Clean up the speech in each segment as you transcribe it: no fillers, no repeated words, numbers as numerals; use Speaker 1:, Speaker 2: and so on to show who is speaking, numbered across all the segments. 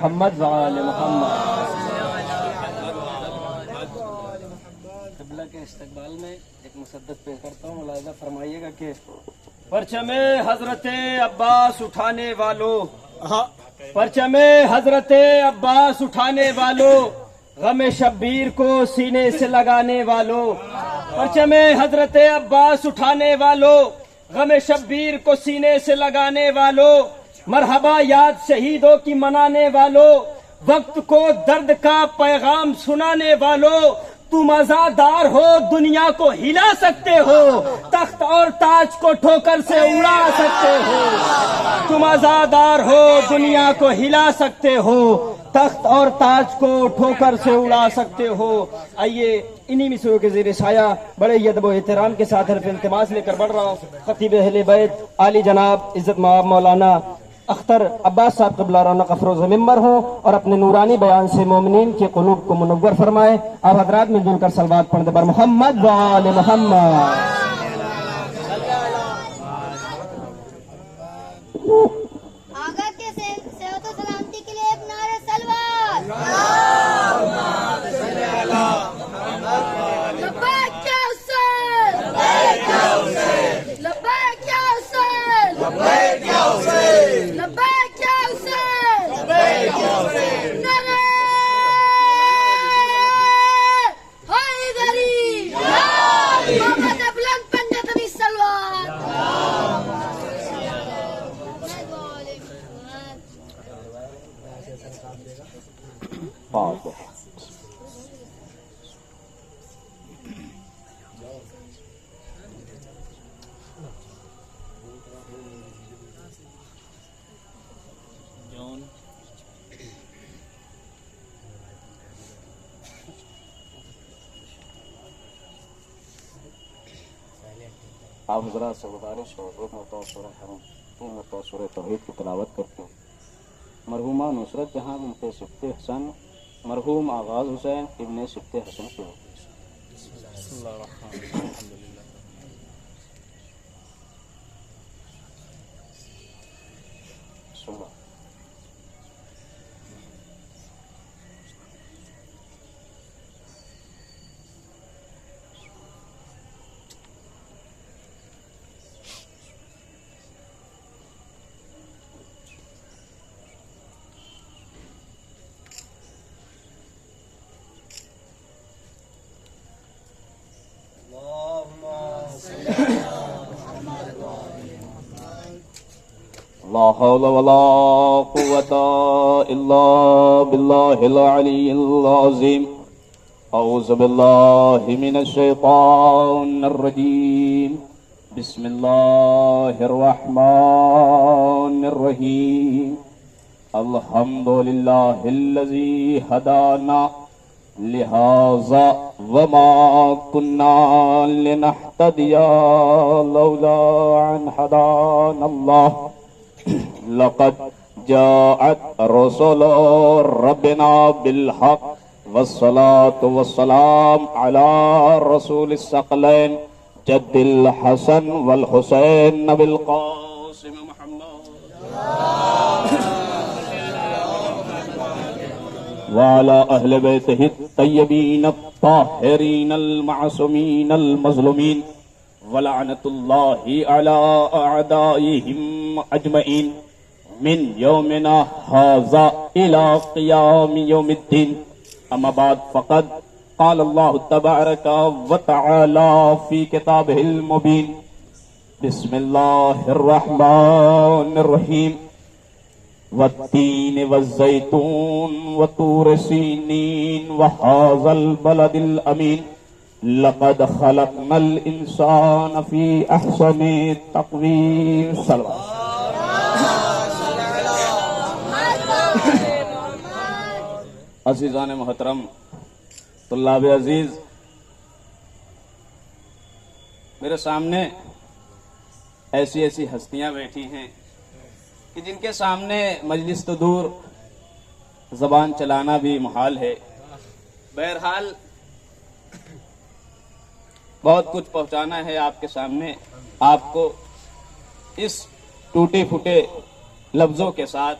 Speaker 1: محمد وآل محمد۔ قبلہ کے استقبال میں ایک مسدس پیش کرتا ہوں، ملاحظہ فرمائیے گا کہ پرچم حضرت عباس اٹھانے والوں، پرچم حضرت عباس اٹھانے والوں، غم شبیر کو سینے سے لگانے والوں، پرچم حضرت عباس اٹھانے والوں، غم شبیر کو سینے سے لگانے والوں، مرحبا یاد شہیدوں کی منانے والوں، وقت کو درد کا پیغام سنانے والوں، تم آزادار ہو دنیا کو ہلا سکتے ہو، تخت اور تاج کو ٹھوکر سے اڑا سکتے ہو، تم آزادار ہو دنیا کو ہلا سکتے ہو، تخت اور تاج کو ٹھوکر سے اڑا سکتے ہو۔ آئیے انہی مصرعوں کے زیر سایہ بڑے ہی ادب و احترام کے ساتھ حرف التماس لے کر بڑھ رہا ہوں خطیب اہل بیت عالی جناب عزت مآب مولانا اختر عباس صاحب قبلہ رونق افروز ممبر ہوں اور اپنے نورانی بیان سے مومنین کے قلوب کو منور فرمائے۔ آپ حضرات مل جل کر صلوات پڑھتے بر محمد وآل محمد۔
Speaker 2: آقا کے صحت و سلامتی کے لیے ایک نعرہ سلوات۔ لبیک یا حسین، لبیک یا حسین، لبیک یا حسین، لبیک یا حسین، لبیک یا حسین، لبیک یا حسین، نعرہ حیدری، محمد بلند پنجہ تبی سلوات۔
Speaker 3: آپ حضرات سے گزارش ہو ایک مرتبہ سورہ حرم، تین مرتبہ سورہ توحید کی تلاوت کرتے ہیں۔ مرحومہ نصرت جہاں بنت سبط حسن، مرحوم آغاز حسین ابن سبط حسن کی ہو۔ لا حول ولا قوة إلا بالله العلي العظيم۔ أعوذ بالله من الشيطان الرجيم، بسم الله الرحمن الرحيم۔ الحمد لله الذي هدانا لهذا وما كنا لنهتدي لولا أن هدانا الله۔ لقد جاءت رسل ربنا بالحق، والصلاة والسلام على رسول الثقلين جد الحسن والحسين نبي القاسم محمد وعلى أهل بيته الطيبين الطاهرين المعصومين المظلومين، ولعنة الله على أعدائهم أجمعين من يومنا هذا إلى قيام يوم الدين۔ أما بعد، فقد قال الله تبارك وتعالى في كتابه المبين، بسم الله الرحمن الرحيم، والتين والزيتون وطور سينين وهذا البلد الأمين، لقد خلقنا الإنسان في أحسن تقويم۔ صلوات۔ عزیزان محترم، طلاب عزیز، میرے سامنے ایسی ایسی ہستیاں بیٹھی ہیں کہ جن کے سامنے مجلس تو دور زبان چلانا بھی محال ہے۔ بہرحال بہت کچھ پہنچانا ہے آپ کے سامنے، آپ کو اس ٹوٹے پھوٹے لفظوں کے ساتھ۔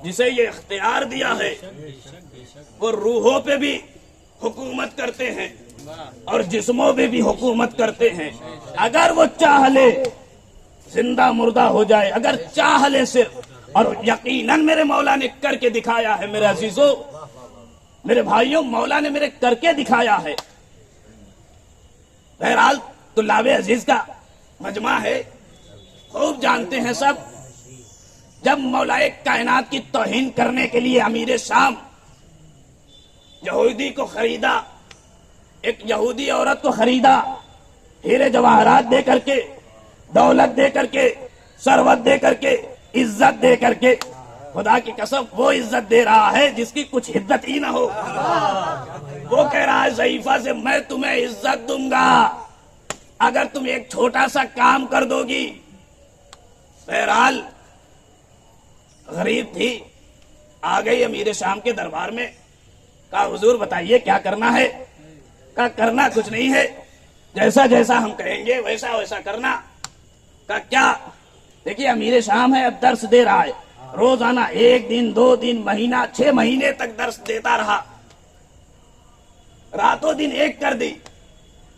Speaker 4: جسے یہ اختیار دیا ہے وہ روحوں پہ بھی حکومت کرتے ہیں اور جسموں پہ بھی حکومت کرتے ہیں. اگر وہ چاہ لے زندہ مردہ ہو جائے، اگر چاہ لے صرف. اور یقیناً میرے مولا نے کر کے دکھایا ہے. میرے عزیزوں، میرے بھائیوں، مولا نے میرے کر کے دکھایا ہے. بہرحال طلاب عزیز کا مجمع ہے، خوب جانتے ہیں سب. جب مولا کائنات کی توہین کرنے کے لیے امیر شام یہودی کو خریدا، ایک یہودی عورت کو خریدا، ہیرے جواہرات دے کر کے، دولت دے کر کے، ثروت دے کر کے، عزت دے کر کے. خدا کی قسم وہ عزت دے رہا ہے جس کی کچھ عزت ہی نہ ہو. وہ کہہ رہا ہے ضعیفہ سے میں تمہیں عزت دوں گا اگر تم ایک چھوٹا سا کام کر دو گی. بہرحال غریب تھی، آ گئی امیر شام کے دربار میں. کہا حضور بتائیے کیا کرنا ہے؟ کہا کرنا کچھ نہیں ہے، جیسا جیسا ہم کہیں گے ویسا ویسا کرنا. کہا کیا؟ دیکھیے امیر شام ہے، اب درس دے رہا ہے. روزانہ 1 دن 2 دن مہینہ 6 مہینے تک درس دیتا رہا. راتوں دن ایک کر دی،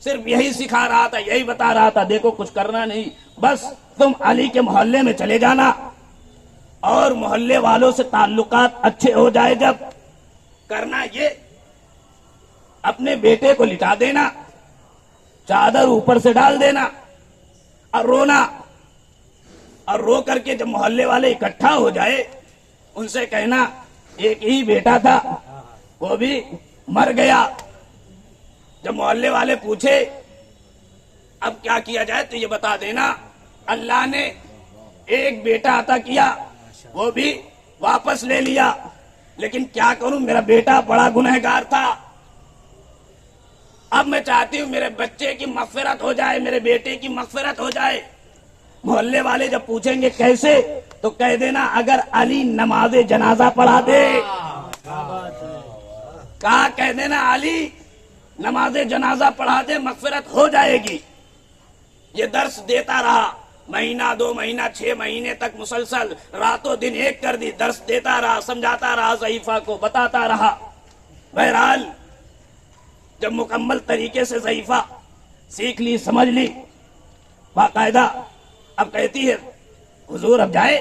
Speaker 4: صرف یہی سکھا رہا تھا، یہی بتا رہا تھا دیکھو کچھ کرنا نہیں، بس تم علی کے محلے میں چلے جانا اور محلے والوں سے تعلقات اچھے ہو جائے. جب کرنا یہ اپنے بیٹے کو لٹا دینا، چادر اوپر سے ڈال دینا اور رونا، اور رو کر کے جب محلے والے اکٹھا ہو جائے ان سے کہنا ایک ہی بیٹا تھا وہ بھی مر گیا. جب محلے والے پوچھے اب کیا کیا جائے تو یہ بتا دینا اللہ نے ایک بیٹا عطا کیا، وہ بھی واپس لے لیا، لیکن کیا کروں میرا بیٹا بڑا گنہگار تھا، اب میں چاہتی ہوں میرے بچے کی مغفرت ہو جائے، میرے بیٹے کی مغفرت ہو جائے. محلے والے جب پوچھیں گے کیسے تو کہہ دینا اگر علی نماز جنازہ پڑھا دے. کہا کہہ دینا علی نماز جنازہ پڑھا دے مغفرت ہو جائے گی. یہ درس دیتا رہا، مہینہ 2 مہینہ 6 مہینے تک مسلسل راتوں دن ایک کر دی، درس دیتا رہا، سمجھاتا رہا، ضعیفہ کو بتاتا رہا. بہرحال جب مکمل طریقے سے ضعیفہ سیکھ لی، سمجھ لی باقاعدہ، اب کہتی ہے حضور اب جائے.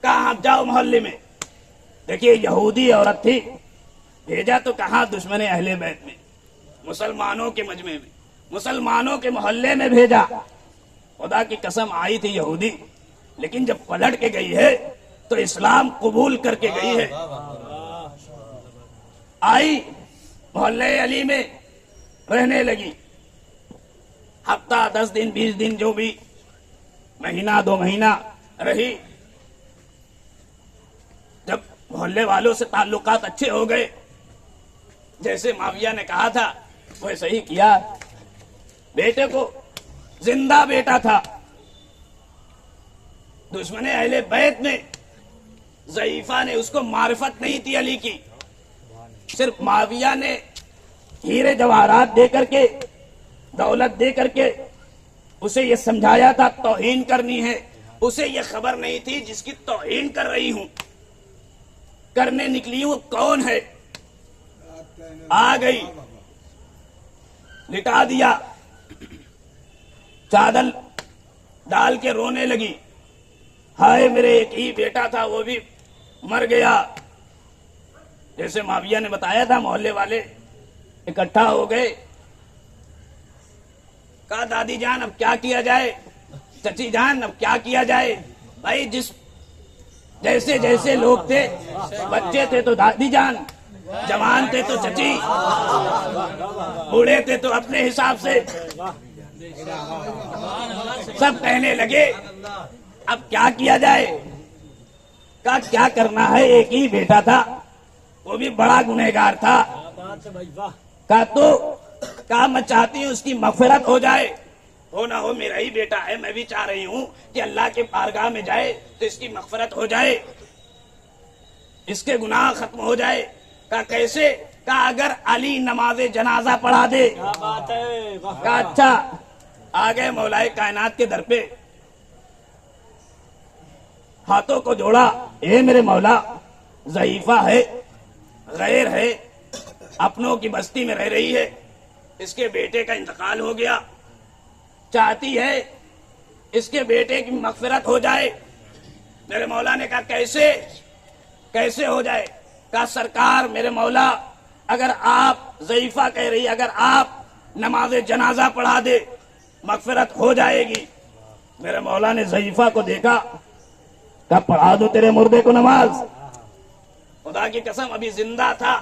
Speaker 4: کہاں اب جاؤ محلے میں. دیکھیے یہودی عورت تھی، بھیجا تو کہاں دشمن اہل بیت میں، مسلمانوں کے مجمع میں، مسلمانوں کے محلے میں بھیجا. خدا کی قسم آئی تھی یہودی، لیکن جب پلٹ کے گئی ہے تو اسلام قبول کر کے گئی ہے. آئی محلے علی میں رہنے لگی، ہفتہ 10 دن 20 دن جو بھی، مہینہ 2 مہینہ رہی. جب محلے والوں سے تعلقات اچھے ہو گئے، جیسے معاویہ نے کہا تھا ویسے ہی کیا. بیٹے کو زندہ بیٹا تھا، دشمن اہل بیت نے ضعیفہ نے اس کو معرفت نہیں تھی علی کی، صرف معاویہ نے ہیرے جواہرات دے کر کے، دولت دے کر کے اسے یہ سمجھایا تھا توہین کرنی ہے. اسے یہ خبر نہیں تھی جس کی توہین کر رہی ہوں، کرنے نکلی وہ کون ہے. آ گئی، لٹا دیا، چادر ڈال کے رونے لگی، ہائے میرے ایک ہی بیٹا تھا وہ بھی مر گیا. جیسے معاویہ نے بتایا تھا محلے والے اکٹھا ہو گئے. کہا دادی جان اب کیا کیا جائے، چچی جان اب کیا کیا جائے. بھائی جیسے جیسے لوگ تھے، بچے تھے تو دادی جان، جوان تھے تو چچی، بوڑھے تھے تو اپنے حساب سے سب کہنے لگے اب کیا کیا جائے. کہا کیا کرنا ہے، ایک ہی بیٹا تھا وہ بھی بڑا گنہگار تھا. کہا میں چاہتی ہوں اس کی مغفرت ہو جائے، ہو نہ ہو میرا ہی بیٹا ہے، میں بھی چاہ رہی ہوں کہ اللہ کے بارگاہ میں جائے تو اس کی مغفرت ہو جائے، اس کے گناہ ختم ہو جائے. کہا کیسے؟ کہا اگر علی نماز جنازہ پڑھا دے. کہا اچھا. آ گئے مولا کائنات کے در پہ، ہاتھوں کو جوڑا، اے میرے مولا ضعیفہ ہے, غیر ہے, اپنوں کی بستی میں رہ رہی ہے, اس کے بیٹے کا انتقال ہو گیا, چاہتی ہے اس کے بیٹے کی مغفرت ہو جائے. میرے مولا نے کہا کیسے ہو جائے؟ کہا سرکار میرے مولا اگر آپ, ضعیفہ کہہ رہی, اگر آپ نماز جنازہ پڑھا دے مغفرت ہو جائے گی. میرے مولا نے ضعیفہ کو دیکھا, کہا پڑھا دو تیرے مردے کو نماز. خدا کی قسم ابھی زندہ تھا,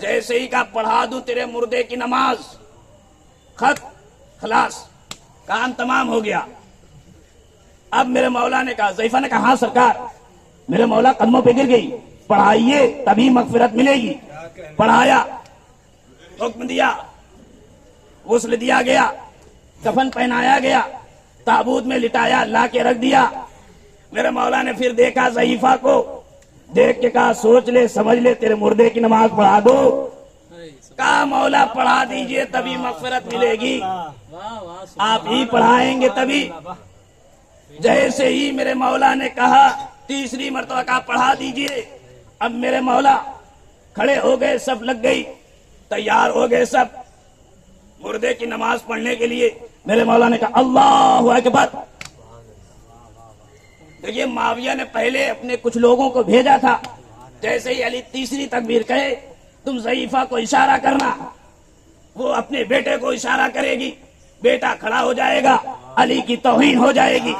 Speaker 4: جیسے ہی کہا پڑھا دوں تیرے مردے کی نماز, خط خلاص, کام تمام ہو گیا. اب میرے مولا نے کہا, ضعیفہ نے کہا ہاں سرکار. میرے مولا قدموں پہ گر گئی, پڑھائیے تبھی مغفرت ملے گی. پڑھایا, حکم دیا, غسل دیا گیا, کفن پہنایا گیا, تابوت میں لٹایا, لا کے رکھ دیا. میرے مولا نے پھر دیکھا ضعیفہ کو, دیکھ کے کہا سوچ لے سمجھ لے تیرے مردے کی نماز پڑھا دو. کہا مولا پڑھا دیجئے تبھی مغفرت ملے گی, آپ ہی پڑھائیں گے تبھی. جیسے ہی میرے مولا نے کہا, تیسری مرتبہ کہا پڑھا دیجئے. اب میرے مولا کھڑے ہو گئے, سب لگ گئی, تیار ہو گئے سب مردے کی نماز پڑھنے کے لیے. میرے مولا نے کہا اللہ اکبر. دیکھیے معاویہ نے پہلے اپنے کچھ لوگوں کو بھیجا تھا, جیسے ہی علی تیسری تکبیر کہے تم ضعیفہ کو اشارہ کرنا, وہ اپنے بیٹے کو اشارہ کرے گی, بیٹا کھڑا ہو جائے گا, علی کی توہین ہو جائے گی.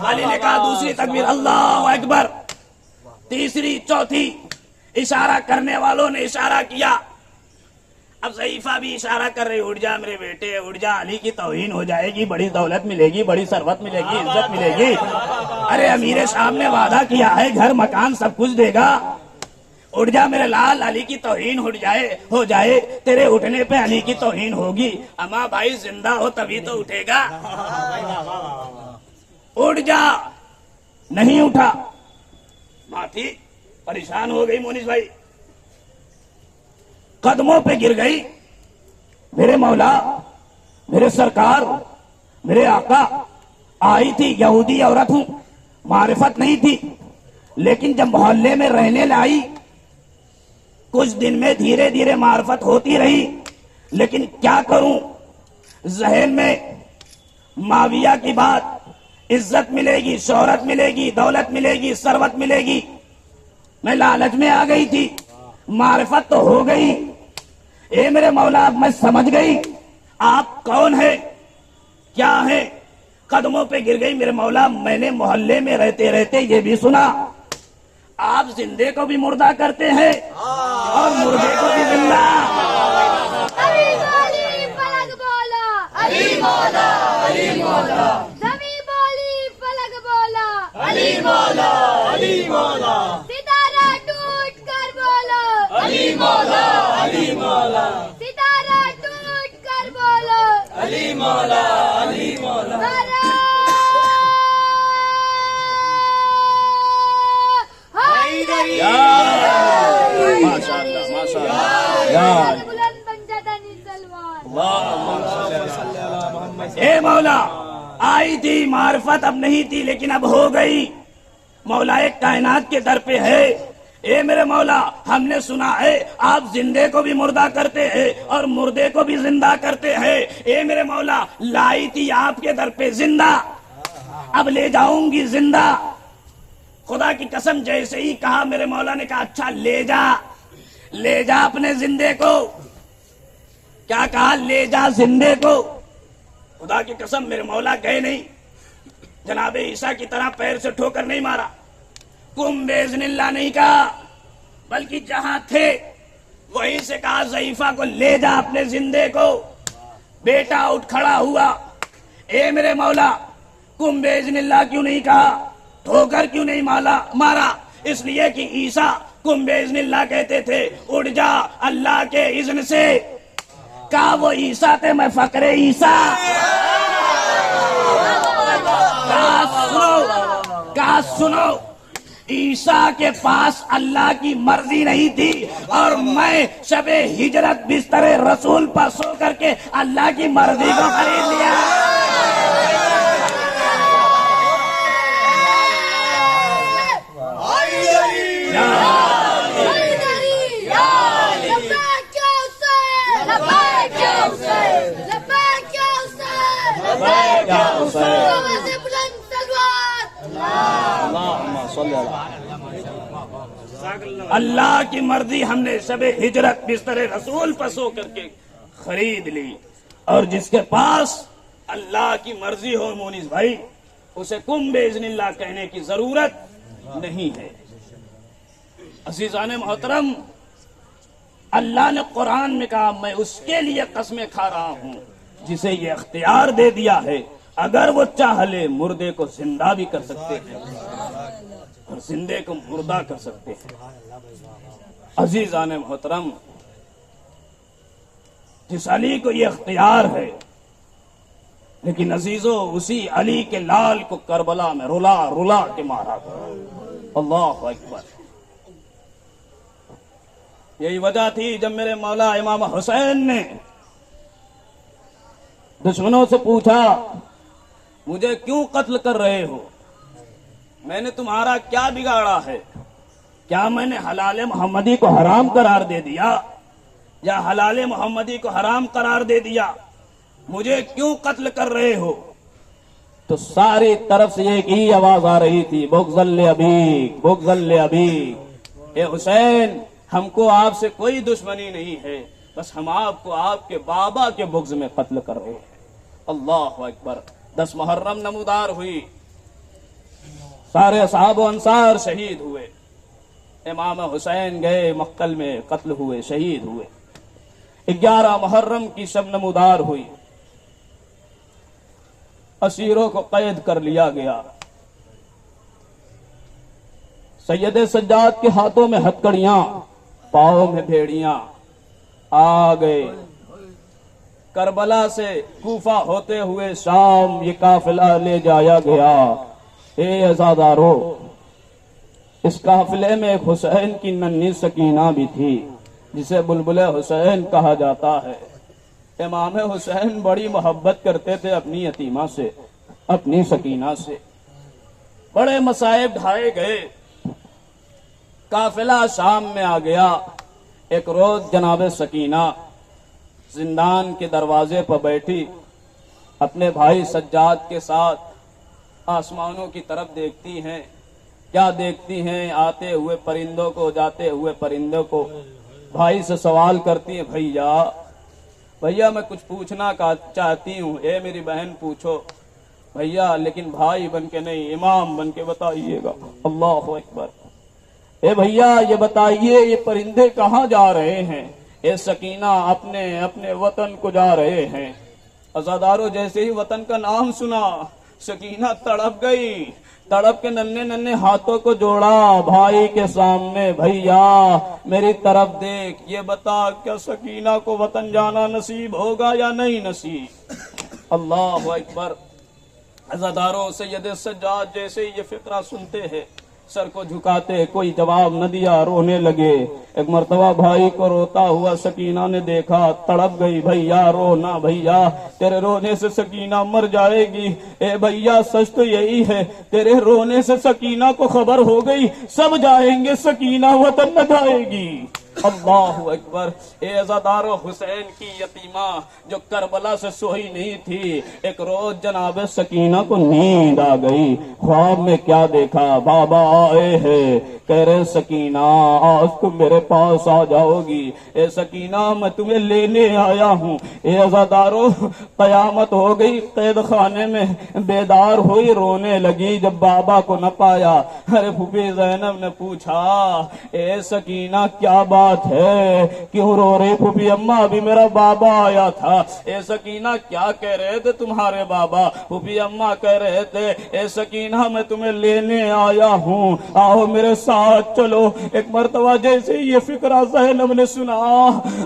Speaker 4: علی نے کہا دوسری تکبیر اللہ اکبر, تیسری چوتھی, اشارہ کرنے والوں نے اشارہ کیا. اب ضعیفہ بھی اشارہ کر رہے, اٹھ جا میرے بیٹے اٹھ جا, علی کی توہین ہو جائے گی, بڑی دولت ملے گی, بڑی ثروت ملے گی, عزت ملے گی. ارے امیر شام نے وعدہ کیا ہے گھر مکان سب کچھ دے گا, اٹھ جا میرے لال, علی کی توہین ہو جائے, تیرے اٹھنے پہ علی کی توہین ہوگی. اما بھائی زندہ ہو تبھی تو اٹھے گا, اٹھ جا. نہیں اٹھا, ماں تھی پریشان ہو گئی. مونس بھائی قدموں پہ گر گئی. میرے مولا, میرے سرکار, میرے آقا. آئی تھی, یہودی عورت ہوں, معرفت نہیں تھی, لیکن جب محلے میں رہنے لائی کچھ دن میں دھیرے دھیرے معرفت ہوتی رہی. لیکن کیا کروں, ذہن میں معاویہ کی بات, عزت ملے گی, شہرت ملے گی, دولت ملے گی, ثروت ملے گی, میں لالچ میں آ گئی تھی. معرفت تو ہو گئی. اے میرے مولا اب میں سمجھ گئی آپ کون ہیں, کیا ہیں. قدموں پہ گر گئی. میرے مولا میں نے محلے میں رہتے رہتے یہ بھی سنا آپ زندے کو بھی مردہ کرتے ہیں اور مردے کو بھی زندہ.
Speaker 2: علی بولی فلک بولا, علی مولا, علی مولا. زمین بولی فلک بولا, علی مولا, علی مولا. ستارہ ٹوٹ کر بولو, علی مولا, علی مولا. ستارہ ٹوٹ کر بولو, علی مولا, علی مولا. بلند بن جاتا سلمان.
Speaker 4: اے مولا, آئی تھی معرفت اب نہیں تھی لیکن اب ہو گئی. مولا ایک کائنات کے در پہ ہے. اے میرے مولا ہم نے سنا ہے آپ زندے کو بھی مردہ کرتے ہیں اور مردے کو بھی زندہ کرتے ہیں. اے میرے مولا لائی تھی آپ کے در پہ زندہ, اب لے جاؤں گی زندہ. خدا کی قسم جیسے ہی کہا میرے مولا نے کہا اچھا لے جا اپنے زندے کو. کیا کہا, لے جا زندے کو. خدا کی قسم میرے مولا گئے نہیں, جناب عیسیٰ کی طرح پیر سے ٹھوکر نہیں مارا, کم بیزن اللہ نہیں کہا, بلکہ جہاں تھے وہیں سے کہا ضعیفہ کو لے جا اپنے زندے کو. بیٹا اٹھ کھڑا ہوا. اے میرے مولا کم بیزن اللہ کیوں نہیں کہا, ٹھوکر کیوں نہیں مارا؟ اس لیے کہ عیسیٰ کم بیزن اللہ کہتے تھے, اٹھ جا اللہ کے اذن سے. کہا وہ عیسیٰ تھے, میں فقر عیسیٰ. کہا سنو, عیسیٰ کے پاس اللہ کی مرضی نہیں تھی اور میں شب ہجرت بستر رسول پر سو کر کے اللہ کی مرضی کو خرید لیا.
Speaker 2: حیدری لبیک یا حسین لبیک یا حسین لبیک یا حسین لبیک یا حسین آواز بلند سلوات
Speaker 3: اللهم صل علی
Speaker 4: اللہ کی مرضی ہم نے شب ہجرت بستر رسول پر سو کر کے خرید لی، اور جس کے پاس اللہ کی مرضی ہو مونس بھائی، اسے کم باذن اللہ کہنے کی ضرورت نہیں ہے۔ عزیزان محترم، اللہ نے قرآن میں کہا میں اس کے لیے قسمیں کھا رہا ہوں جسے یہ اختیار دے دیا ہے، اگر وہ چاہ لے مردے کو زندہ بھی کر سکتے ہیں اور زندے کو مردہ کر سکتے ہیں۔ عزیزان محترم، جس علی کو یہ اختیار ہے، لیکن عزیزو اسی علی کے لال کو کربلا میں رلا رلا کے مارا گیا۔ اللہ اکبر۔ یہی وجہ تھی جب میرے مولا امام حسین نے دشمنوں سے پوچھا مجھے کیوں قتل کر رہے ہو، میں نے تمہارا کیا بگاڑا ہے؟ کیا میں نے حلال محمدی کو حرام قرار دے دیا یا حلال محمدی کو حرام قرار دے دیا؟ مجھے کیوں قتل کر رہے ہو؟ تو ساری طرف سے ایک ہی آواز آ رہی تھی، بغضا لابیک بغضا لابیک، اے حسین ہم کو آپ سے کوئی دشمنی نہیں ہے، بس ہم آپ کو آپ کے بابا کے بغض میں قتل کر رہے ہیں۔ اللہ اکبر۔ 10 محرم نمودار ہوئی، سارے صحابہ و انصار شہید ہوئے، امام حسین گئے مقتل میں، قتل ہوئے، شہید ہوئے۔ 11 محرم کی شب نمودار ہوئی، اسیروں کو قید کر لیا گیا، سید سجاد کے ہاتھوں میں ہتکڑیاں، پاؤں میں بھیڑیاں، آ گئے۔ کربلا سے کوفہ ہوتے ہوئے شام یہ قافلہ لے جایا گیا۔ اے عزادارو، اس قافلے میں ایک حسین کی ننھی سکینہ بھی تھی جسے بلبل حسین کہا جاتا ہے۔ امام حسین بڑی محبت کرتے تھے اپنی یتیمہ سے، اپنی سکینہ سے۔ بڑے مصائب ڈھائے گئے، قافلہ شام میں آ گیا۔ ایک روز جناب سکینہ زندان کے دروازے پر بیٹھی اپنے بھائی سجاد کے ساتھ آسمانوں کی طرف دیکھتی ہیں۔ کیا دیکھتی ہیں؟ آتے ہوئے پرندوں کو، جاتے ہوئے پرندوں کو۔ بھائی سے سوال کرتی ہیں، بھیا میں کچھ پوچھنا چاہتی ہوں۔ اے میری بہن پوچھو۔ بھیا لیکن بھائی بن کے نہیں، امام بن کے بتائیے گا۔ اللہ اکبر۔ اے بھیا یہ بتائیے یہ پرندے کہاں جا رہے ہیں؟ اے سکینہ اپنے وطن کو جا رہے ہیں۔ عزادارو جیسے ہی وطن کا نام سنا سکینہ تڑپ گئی، تڑپ کے ننھے ہاتھوں کو جوڑا بھائی کے سامنے۔ بھیا میری طرف دیکھ، یہ بتا کیا سکینہ کو وطن جانا نصیب ہوگا یا نہیں نصیب؟ اللہ اکبر۔ عزادارو سید سجاد جیسے ہی یہ فقرہ سنتے ہیں سر کو جھکاتے، کوئی جواب نہ دیا، رونے لگے۔ ایک مرتبہ بھائی کو روتا ہوا سکینہ نے دیکھا، تڑپ گئی۔ بھیا رو نہ بھیا، تیرے رونے سے سکینہ مر جائے گی۔ اے بھیا سچ تو یہی ہے، تیرے رونے سے سکینہ کو خبر ہو گئی، سب جائیں گے، سکینہ وطن نہ جائے گی۔ اللہ اکبر۔ اے عزادارو حسین کی یتیمہ جو کربلا سے سوئی نہیں تھی، ایک روز جناب سکینہ کو نیند آ گئی۔ خواب میں کیا دیکھا؟ بابا آئے ہیں، کہہ رہے سکینہ آج تم میرے پاس آ جاؤ گی۔ اے سکینہ میں تمہیں لینے آیا ہوں۔ اے عزادارو قیامت ہو گئی، قید خانے میں بیدار ہوئی، رونے لگی جب بابا کو نہ پایا۔ ارے پھوپھی زینب نے پوچھا اے سکینہ کیا بات ہے، کیوں رو رہی؟ پھوپھی اماں ابھی میرا بابا آیا تھا۔ اے سکینہ کیا کہہ رہے تھے تمہارے بابا؟ پھوپھی اماں کہہ رہے تھے اے سکینہ میں تمہیں لینے آیا ہوں، آؤ میرے ساتھ چلو۔ ایک مرتبہ جیسے یہ فکرہ زینب نے سنا،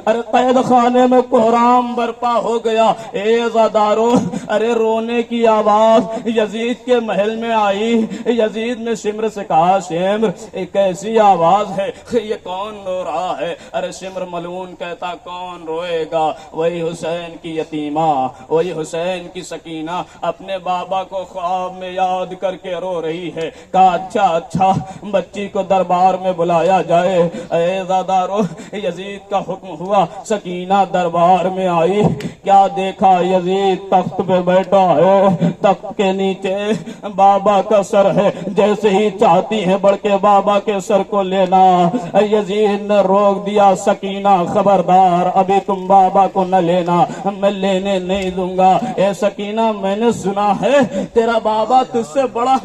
Speaker 4: ارے قید خانے میں کوہرام برپا ہو گیا۔ اے عزادارو ارے رونے کی آواز یزید کے محل میں آئی۔ یزید نے شمر سے کہا شمر ایک ایسی آواز ہے، یہ کون رو رہا
Speaker 3: ہے. ارے سمر ملعون کہتا کون روئے گا؟ وہی حسین کی یتیمہ، وہی حسین کی سکینہ اپنے بابا کو خواب میں یاد کر کے رو رہی ہے. کہا اچھا اچھا بچی کو دربار میں بلایا جائے. اے زادارو، یزید کا حکم ہوا. سکینہ دربار میں آئی. کیا دیکھا؟ یزید تخت پہ بیٹھا ہے، تخت کے نیچے بابا کا سر ہے. جیسے ہی چاہتی ہیں بڑھ کے بابا کے سر کو لینا، یزید نے روک دیا. سکینہ خبردار، ابھی تم بابا کو نہ لینا، میں لینے نہیں دوں گا. اے سکینہ، میں نے سنا ہے تیرا بابا تجھ سے بڑا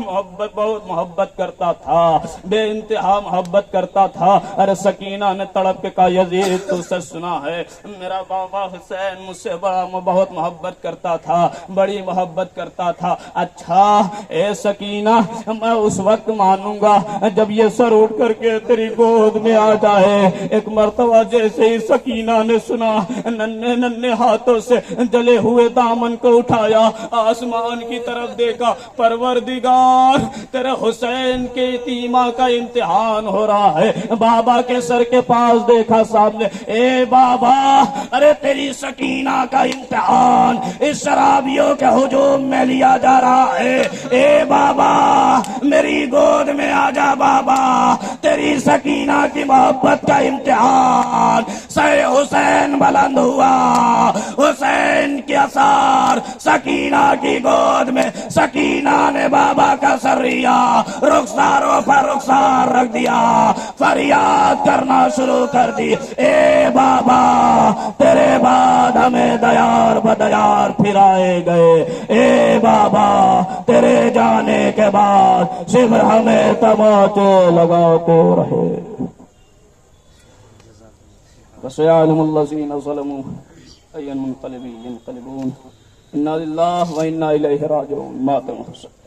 Speaker 3: بہت محبت کرتا تھا، بے انتہا محبت کرتا تھا. ارے سکینہ نے تڑپ کے کہا یزید تجھ سے سنا ہے میرا بابا حسین مجھ سے بہت محبت کرتا تھا، بڑی محبت کرتا تھا. اچھا اے سکینہ، میں اس وقت مانوں گا جب یہ سر اٹھ کر کے تیری گود میں آ جائے. ایک مرتبہ جیسے ہی سکینہ نے سنا، ننھے ننھے ہاتھوں سے جلے ہوئے دامن کو اٹھایا، آسمان کی طرف دیکھا. پروردگار، تیرے حسین کے یتیمہ کا امتحان ہو رہا ہے. بابا کے سر کے پاس دیکھا سامنے. اے بابا، ارے تیری سکینہ کا امتحان اس شرابیوں کے ہجوم میں لیا جا رہا ہے. اے بابا، میری گود میں آ جا بابا، تیری سکینہ کی محبت کا امتحان. سر حسین بلند ہوا، حسین کے اثار سکینہ کی گود میں. سکینہ نے بابا کا سر لیا، رخساروں پر رخسار رکھ دیا، فریاد کرنا شروع کر دی. اے بابا، تیرے بعد ہمیں دیار بدیار پھرائے گئے. اے بابا، تیرے جانے کے بعد سمر ہمیں تماچے لگاتے رہے. فسيعلم الذين ظلموا أي منقلب ينقلبون. إنا لله وإنا إليه راجعون. ماتم حسين.